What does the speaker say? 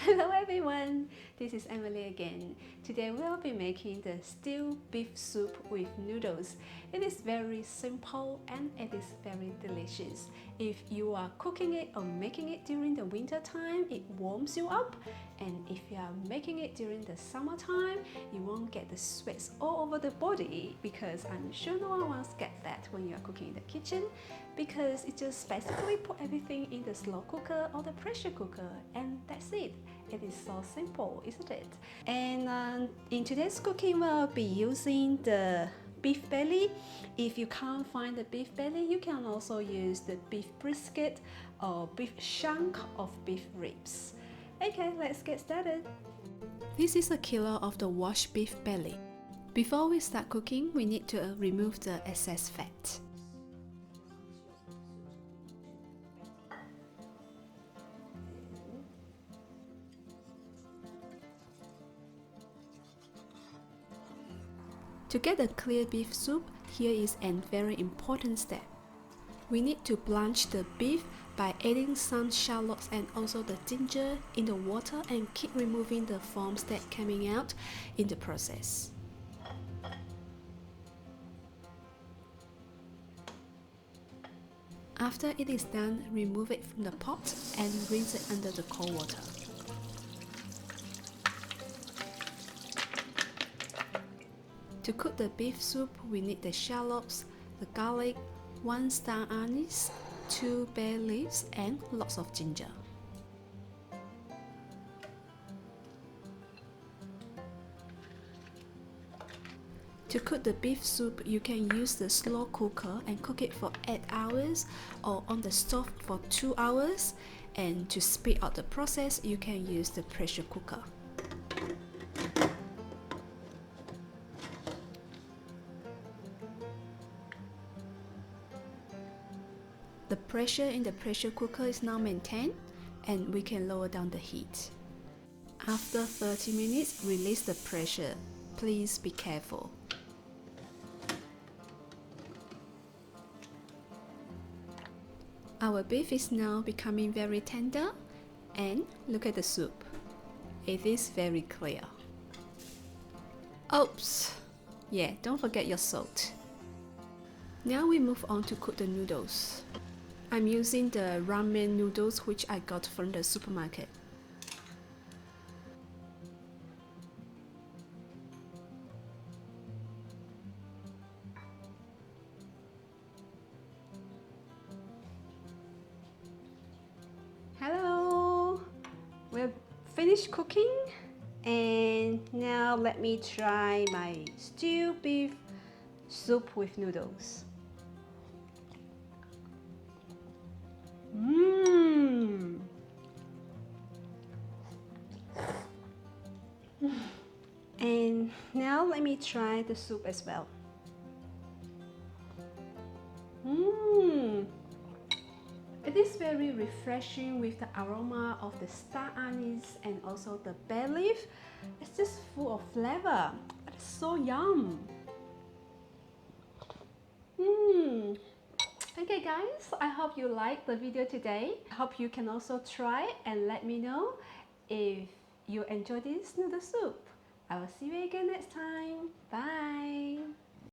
Hello everyone, this is Emily again. Today we'll be making the stewed beef soup with noodles. It is very simple and it is very delicious. If you are cooking it or making it during the winter time, it warms you up. And if you are making it during the summertime, you won't get the sweats all over the body, because I'm sure no one wants to get that when you are cooking in the kitchen, because it just basically put everything in the slow cooker or the pressure cooker and that's it. It is so simple, isn't it? And in today's cooking, we'll be using the beef belly. If you can't find the beef belly, you can also use the beef brisket or beef shank of beef ribs. Okay, let's get started. This is a kilo of the washed beef belly. Before we start cooking, we need to remove the excess fat. To get a clear beef soup, here is a very important step. We need to blanch the beef by adding some shallots and also the ginger in the water and keep removing the foams that coming out in the process. After it is done, remove it from the pot and rinse it under the cold water. To cook the beef soup, we need the shallots, the garlic, 1 star anise, 2 bay leaves and lots of ginger. To cook the beef soup, you can use the slow cooker and cook it for 8 hours or on the stove for 2 hours. And to speed up the process, you can use the pressure cooker. The pressure in the pressure cooker is now maintained and we can lower down the heat. After 30 minutes, release the pressure. Please be careful. Our beef is now becoming very tender and look at the soup. It is very clear. Oops! Yeah, don't forget your salt. Now we move on to cook the noodles. I'm using the ramen noodles which I got from the supermarket. Hello! We're finished cooking and now let me try my stewed beef soup with noodles. And now let me try the soup as well. It is very refreshing with the aroma of the star anise and also the bay leaf. It's just full of flavor. It's so yum. Okay guys, I hope you liked the video today. I hope you can also try and let me know if you enjoy this noodle soup. I will see you again next time. Bye!